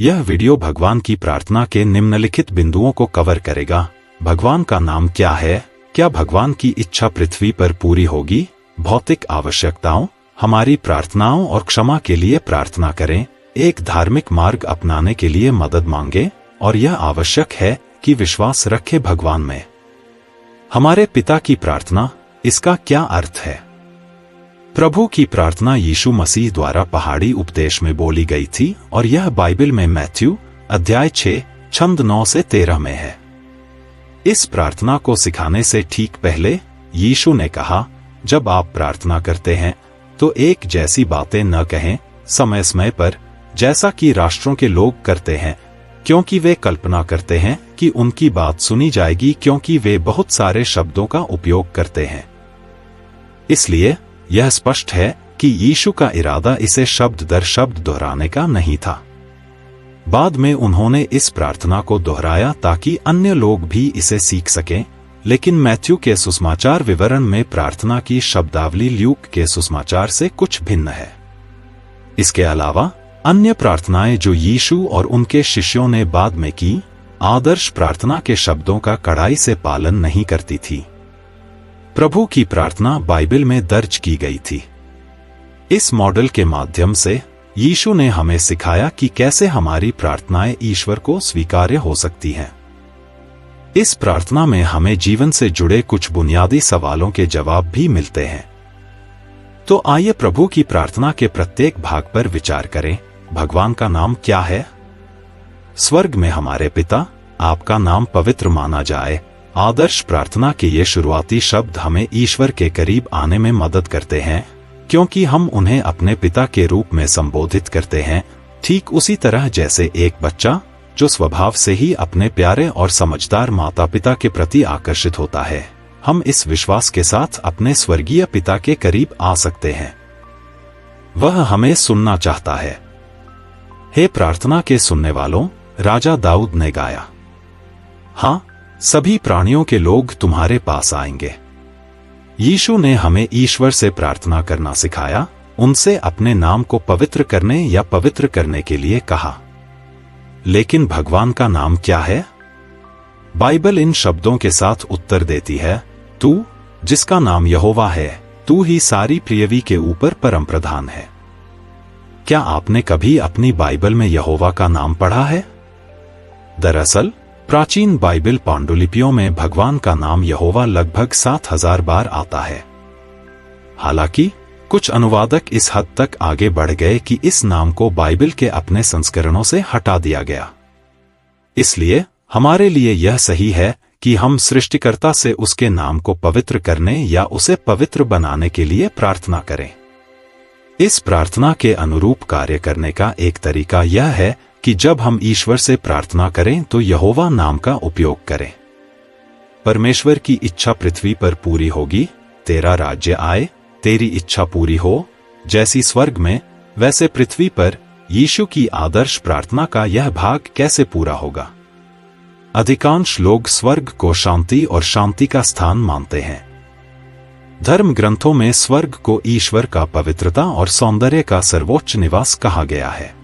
यह वीडियो भगवान की प्रार्थना के निम्नलिखित बिंदुओं को कवर करेगा। भगवान का नाम क्या है? क्या भगवान की इच्छा पृथ्वी पर पूरी होगी? भौतिक आवश्यकताओं, हमारी प्रार्थनाओं और क्षमा के लिए प्रार्थना करें। एक धार्मिक मार्ग अपनाने के लिए मदद मांगे, और यह आवश्यक है कि विश्वास रखें भगवान में। हमारे पिता की प्रार्थना, इसका क्या अर्थ है? प्रभु की प्रार्थना यीशु मसीह द्वारा पहाड़ी उपदेश में बोली गई थी और यह बाइबल में मैथ्यू अध्याय 6 छंद 9 से 13 में है। इस प्रार्थना को सिखाने से ठीक पहले यीशु ने कहा, जब आप प्रार्थना करते हैं तो एक जैसी बातें न कहें समय समय पर, जैसा कि राष्ट्रों के लोग करते हैं, क्योंकि वे कल्पना करते हैं कि उनकी बात सुनी जाएगी, क्योंकि वे बहुत सारे शब्दों का उपयोग करते हैं। इसलिए यह स्पष्ट है कि यीशु का इरादा इसे शब्द दर शब्द दोहराने का नहीं था। बाद में उन्होंने इस प्रार्थना को दोहराया ताकि अन्य लोग भी इसे सीख सकें, लेकिन मैथ्यू के सुसमाचार विवरण में प्रार्थना की शब्दावली ल्यूक के सुसमाचार से कुछ भिन्न है। इसके अलावा अन्य प्रार्थनाएं जो यीशु और उनके शिष्यों ने बाद में की, आदर्श प्रार्थना के शब्दों का कड़ाई से पालन नहीं करती थी। प्रभु की प्रार्थना बाइबल में दर्ज की गई थी। इस मॉडल के माध्यम से यीशु ने हमें सिखाया कि कैसे हमारी प्रार्थनाएं ईश्वर को स्वीकार्य हो सकती हैं। इस प्रार्थना में हमें जीवन से जुड़े कुछ बुनियादी सवालों के जवाब भी मिलते हैं। तो आइए प्रभु की प्रार्थना के प्रत्येक भाग पर विचार करें। भगवान का नाम क्या है? स्वर्ग में हमारे पिता, आपका नाम पवित्र माना जाए। आदर्श प्रार्थना के ये शुरुआती शब्द हमें ईश्वर के करीब आने में मदद करते हैं, क्योंकि हम उन्हें अपने पिता के रूप में संबोधित करते हैं, ठीक उसी तरह जैसे एक बच्चा जो स्वभाव से ही अपने प्यारे और समझदार माता पिता के प्रति आकर्षित होता है। हम इस विश्वास के साथ अपने स्वर्गीय पिता के करीब आ सकते हैं। वह हमें सुनना चाहता है। हे प्रार्थना के सुनने वालों, राजा दाऊद ने गाया, हाँ, सभी प्राणियों के लोग तुम्हारे पास आएंगे। यीशु ने हमें ईश्वर से प्रार्थना करना सिखाया, उनसे अपने नाम को पवित्र करने या पवित्र करने के लिए कहा। लेकिन भगवान का नाम क्या है? बाइबल इन शब्दों के साथ उत्तर देती है, तू, जिसका नाम यहोवा है, तू ही सारी पृथ्वी के ऊपर परम प्रधान है। क्या आपने कभी अपनी बाइबल में यहोवा का नाम पढ़ा है? दरअसल प्राचीन बाइबल पांडुलिपियों में भगवान का नाम यहोवा लगभग 7000 बार आता है। हालांकि कुछ अनुवादक इस हद तक आगे बढ़ गए कि इस नाम को बाइबल के अपने संस्करणों से हटा दिया गया। इसलिए हमारे लिए यह सही है कि हम सृष्टिकर्ता से उसके नाम को पवित्र करने या उसे पवित्र बनाने के लिए प्रार्थना करें। इस प्रार्थना के अनुरूप कार्य करने का एक तरीका यह है कि जब हम ईश्वर से प्रार्थना करें तो यहोवा नाम का उपयोग करें। परमेश्वर की इच्छा पृथ्वी पर पूरी होगी, तेरा राज्य आए, तेरी इच्छा पूरी हो, जैसी स्वर्ग में वैसे पृथ्वी पर। यीशु की आदर्श प्रार्थना का यह भाग कैसे पूरा होगा? अधिकांश लोग स्वर्ग को शांति और शांति का स्थान मानते हैं। धर्म ग्रंथों में स्वर्ग को ईश्वर का पवित्रता और सौंदर्य का सर्वोच्च निवास कहा गया है।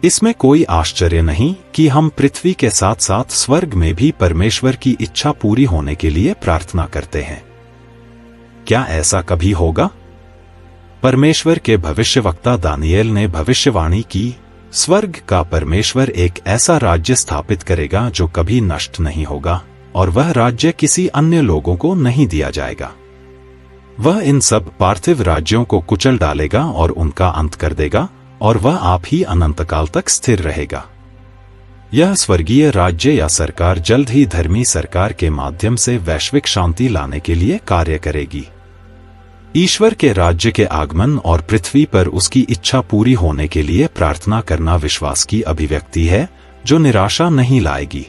इसमें कोई आश्चर्य नहीं कि हम पृथ्वी के साथ साथ स्वर्ग में भी परमेश्वर की इच्छा पूरी होने के लिए प्रार्थना करते हैं। क्या ऐसा कभी होगा? परमेश्वर के भविष्यवक्ता दानियेल ने भविष्यवाणी की, स्वर्ग का परमेश्वर एक ऐसा राज्य स्थापित करेगा जो कभी नष्ट नहीं होगा, और वह राज्य किसी अन्य लोगों को नहीं दिया जाएगा। वह इन सब पार्थिव राज्यों को कुचल डालेगा और उनका अंत कर देगा, और वह आप ही अनंतकाल तक स्थिर रहेगा। यह स्वर्गीय राज्य या सरकार जल्द ही धर्मी सरकार के माध्यम से वैश्विक शांति लाने के लिए कार्य करेगी। ईश्वर के राज्य के आगमन और पृथ्वी पर उसकी इच्छा पूरी होने के लिए प्रार्थना करना विश्वास की अभिव्यक्ति है जो निराशा नहीं लाएगी।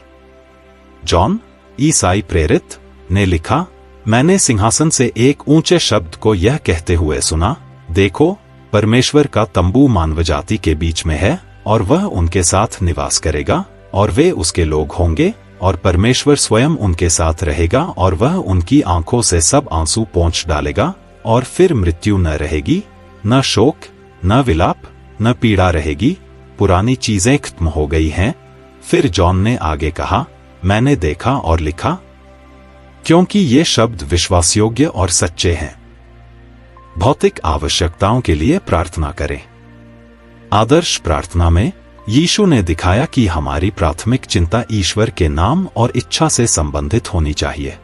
जॉन ईसाई प्रेरित ने लिखा, मैंने सिंहासन से एक ऊंचे शब्द को यह कहते हुए सुना, देखो, परमेश्वर का तंबू मानव जाति के बीच में है, और वह उनके साथ निवास करेगा, और वे उसके लोग होंगे, और परमेश्वर स्वयं उनके साथ रहेगा, और वह उनकी आंखों से सब आंसू पोंछ डालेगा, और फिर मृत्यु न रहेगी, न शोक, न विलाप, न पीड़ा रहेगी, पुरानी चीजें खत्म हो गई हैं। फिर जॉन ने आगे कहा, मैंने देखा और लिखा, क्योंकि ये शब्द विश्वासयोग्य और सच्चे हैं। भौतिक आवश्यकताओं के लिए प्रार्थना करें। आदर्श प्रार्थना में यीशु ने दिखाया कि हमारी प्राथमिक चिंता ईश्वर के नाम और इच्छा से संबंधित होनी चाहिए।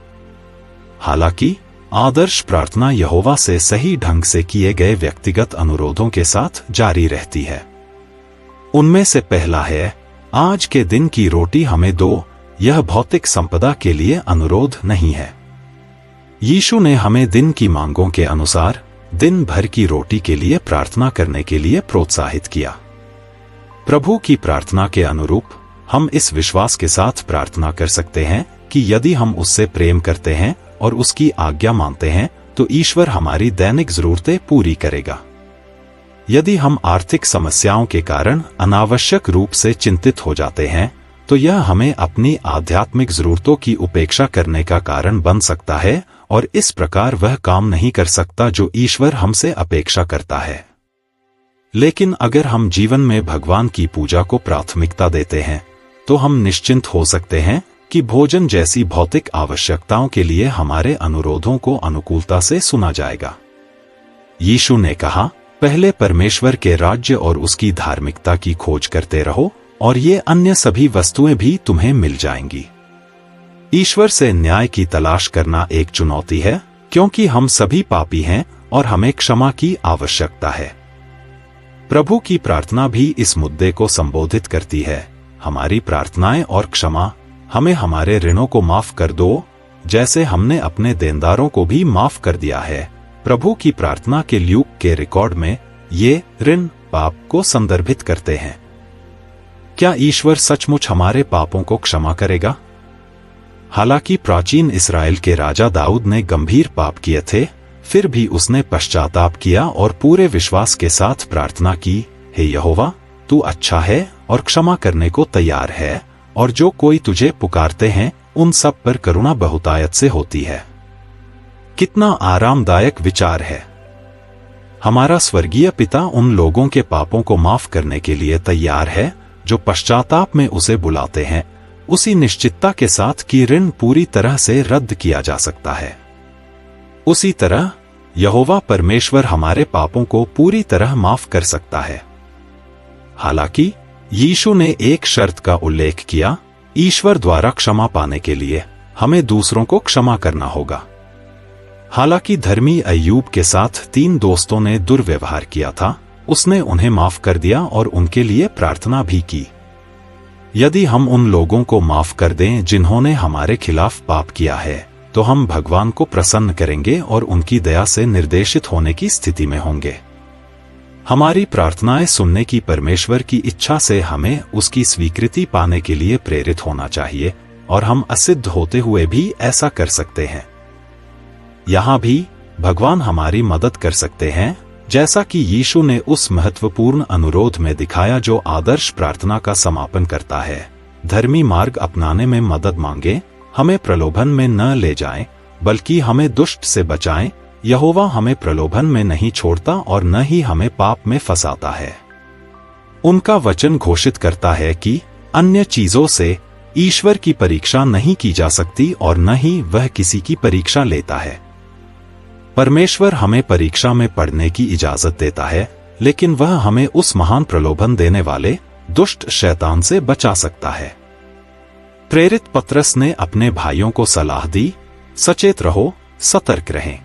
हालांकि आदर्श प्रार्थना यहोवा से सही ढंग से किए गए व्यक्तिगत अनुरोधों के साथ जारी रहती है। उनमें से पहला है, आज के दिन की रोटी हमें दो। यह भौतिक संपदा के लिए अनुरोध नहीं है। यीशु ने हमें दिन की मांगों के अनुसार दिन भर की रोटी के लिए प्रार्थना करने के लिए प्रोत्साहित किया। प्रभु की प्रार्थना के अनुरूप हम इस विश्वास के साथ प्रार्थना कर सकते हैं कि यदि हम उससे प्रेम करते हैं और उसकी आज्ञा मानते हैं तो ईश्वर हमारी दैनिक जरूरतें पूरी करेगा। यदि हम आर्थिक समस्याओं के कारण अनावश्यक रूप से चिंतित हो जाते हैं तो यह हमें अपनी आध्यात्मिक जरूरतों की उपेक्षा करने का कारण बन सकता है और इस प्रकार वह काम नहीं कर सकता जो ईश्वर हमसे अपेक्षा करता है। लेकिन अगर हम जीवन में भगवान की पूजा को प्राथमिकता देते हैं तो हम निश्चिंत हो सकते हैं कि भोजन जैसी भौतिक आवश्यकताओं के लिए हमारे अनुरोधों को अनुकूलता से सुना जाएगा। यीशु ने कहा, पहले परमेश्वर के राज्य और उसकी धार्मिकता की खोज करते रहो और ये अन्य सभी वस्तुएं भी तुम्हें मिल जाएंगी। ईश्वर से न्याय की तलाश करना एक चुनौती है, क्योंकि हम सभी पापी हैं और हमें क्षमा की आवश्यकता है। प्रभु की प्रार्थना भी इस मुद्दे को संबोधित करती है। हमारी प्रार्थनाएं और क्षमा, हमें हमारे ऋणों को माफ कर दो जैसे हमने अपने देनदारों को भी माफ कर दिया है। प्रभु की प्रार्थना के ल्यूक के रिकॉर्ड में ये ऋण पाप को संदर्भित करते हैं। क्या ईश्वर सचमुच हमारे पापों को क्षमा करेगा? हालांकि प्राचीन इस्राएल के राजा दाऊद ने गंभीर पाप किए थे, फिर भी उसने पश्चाताप किया और पूरे विश्वास के साथ प्रार्थना की, हे यहोवा, तू अच्छा है और क्षमा करने को तैयार है, और जो कोई तुझे पुकारते हैं उन सब पर करुणा बहुतायत से होती है। कितना आरामदायक विचार है। हमारा स्वर्गीय पिता उन लोगों के पापों को माफ करने के लिए तैयार है जो पश्चाताप में उसे बुलाते हैं, उसी निश्चितता के साथ कि ऋण पूरी तरह से रद्द किया जा सकता है। उसी तरह यहोवा परमेश्वर हमारे पापों को पूरी तरह माफ कर सकता है। हालांकि यीशु ने एक शर्त का उल्लेख किया, ईश्वर द्वारा क्षमा पाने के लिए हमें दूसरों को क्षमा करना होगा। हालांकि धर्मी अय्यूब के साथ 3 दोस्तों ने दुर्व्यवहार किया था, उसने उन्हें माफ कर दिया और उनके लिए प्रार्थना भी की। यदि हम उन लोगों को माफ कर दें जिन्होंने हमारे खिलाफ पाप किया है, तो हम भगवान को प्रसन्न करेंगे और उनकी दया से निर्देशित होने की स्थिति में होंगे। हमारी प्रार्थनाएं सुनने की परमेश्वर की इच्छा से हमें उसकी स्वीकृति पाने के लिए प्रेरित होना चाहिए, और हम असिद्ध होते हुए भी ऐसा कर सकते हैं। यहाँ भी भगवान हमारी मदद कर सकते हैं, जैसा कि यीशु ने उस महत्वपूर्ण अनुरोध में दिखाया जो आदर्श प्रार्थना का समापन करता है। धर्मी मार्ग अपनाने में मदद मांगे, हमें प्रलोभन में न ले जाएं, बल्कि हमें दुष्ट से बचाएं। यहोवा हमें प्रलोभन में नहीं छोड़ता और न ही हमें पाप में फंसाता है। उनका वचन घोषित करता है कि अन्य चीजों से ईश्वर की परीक्षा नहीं की जा सकती और न ही वह किसी की परीक्षा लेता है। परमेश्वर हमें परीक्षा में पढ़ने की इजाजत देता है, लेकिन वह हमें उस महान प्रलोभन देने वाले दुष्ट शैतान से बचा सकता है। प्रेरित पतरस ने अपने भाइयों को सलाह दी, सचेत रहो, सतर्क रहें।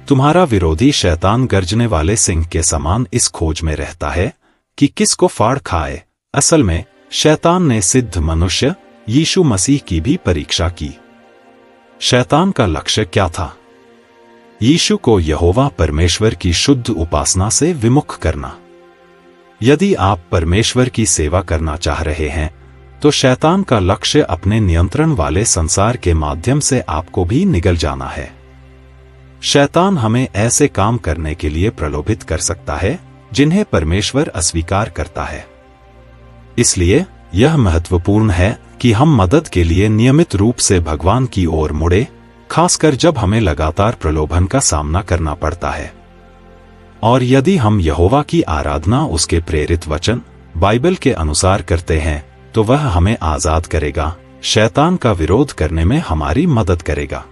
तुम्हारा विरोधी शैतान गर्जने वाले सिंह के समान इस खोज में रहता है कि किसको फाड़ खाए। असल में शैतान ने सिद्ध मनुष्य यीशु मसीह की भी परीक्षा की। शैतान का लक्ष्य क्या था? यीशु को यहोवा परमेश्वर की शुद्ध उपासना से विमुख करना। यदि आप परमेश्वर की सेवा करना चाह रहे हैं, तो शैतान का लक्ष्य अपने नियंत्रण वाले संसार के माध्यम से आपको भी निगल जाना है। शैतान हमें ऐसे काम करने के लिए प्रलोभित कर सकता है जिन्हें परमेश्वर अस्वीकार करता है। इसलिए यह महत्वपूर्ण है कि हम मदद के लिए नियमित रूप से भगवान की ओर मुड़े, खासकर जब हमें लगातार प्रलोभन का सामना करना पड़ता है। और यदि हम यहोवा की आराधना उसके प्रेरित वचन बाइबल के अनुसार करते हैं तो वह हमें आजाद करेगा, शैतान का विरोध करने में हमारी मदद करेगा।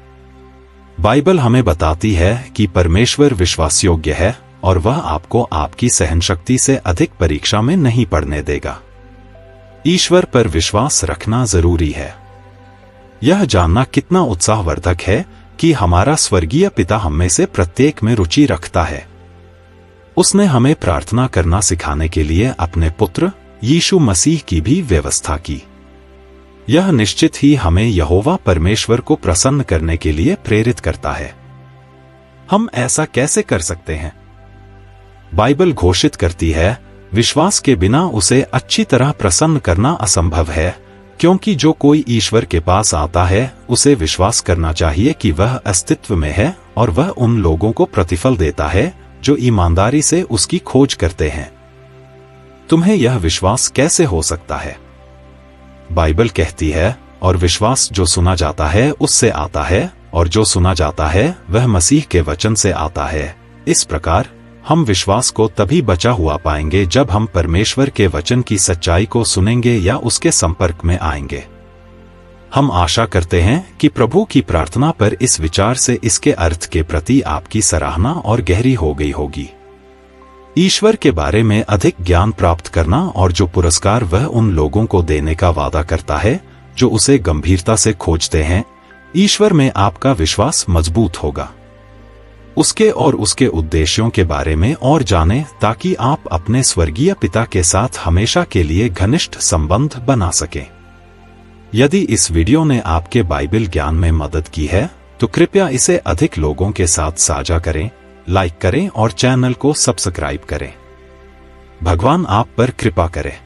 बाइबल हमें बताती है कि परमेश्वर विश्वासयोग्य है और वह आपको आपकी सहनशक्ति से अधिक परीक्षा में नहीं पड़ने देगा। ईश्वर पर विश्वास रखना जरूरी है। यह जानना कितना उत्साहवर्धक है कि हमारा स्वर्गीय पिता हमें से प्रत्येक में रुचि रखता है। उसने हमें प्रार्थना करना सिखाने के लिए अपने पुत्र यीशु मसीह की भी व्यवस्था की। यह निश्चित ही हमें यहोवा परमेश्वर को प्रसन्न करने के लिए प्रेरित करता है। हम ऐसा कैसे कर सकते हैं? बाइबल घोषित करती है, विश्वास के बिना उसे अच्छी तरह प्रसन्न करना असंभव है, क्योंकि जो कोई ईश्वर के पास आता है उसे विश्वास करना चाहिए कि वह अस्तित्व में है और वह उन लोगों को प्रतिफल देता है जो ईमानदारी से उसकी खोज करते हैं। तुम्हें यह विश्वास कैसे हो सकता है? बाइबल कहती है, और विश्वास जो सुना जाता है उससे आता है, और जो सुना जाता है वह मसीह के वचन से आता है। इस प्रकार हम विश्वास को तभी बचा हुआ पाएंगे जब हम परमेश्वर के वचन की सच्चाई को सुनेंगे या उसके संपर्क में आएंगे। हम आशा करते हैं कि प्रभु की प्रार्थना पर इस विचार से इसके अर्थ के प्रति आपकी सराहना और गहरी हो गई होगी। ईश्वर के बारे में अधिक ज्ञान प्राप्त करना और जो पुरस्कार वह उन लोगों को देने का वादा करता है जो उसे गंभीरता से खोजते हैं, ईश्वर में आपका विश्वास मजबूत होगा। उसके और उसके उद्देश्यों के बारे में और जानें ताकि आप अपने स्वर्गीय पिता के साथ हमेशा के लिए घनिष्ठ संबंध बना सकें। यदि इस वीडियो ने आपके बाइबल ज्ञान में मदद की है तो कृपया इसे अधिक लोगों के साथ साझा करें, लाइक करें और चैनल को सब्सक्राइब करें। भगवान आप पर कृपा करे।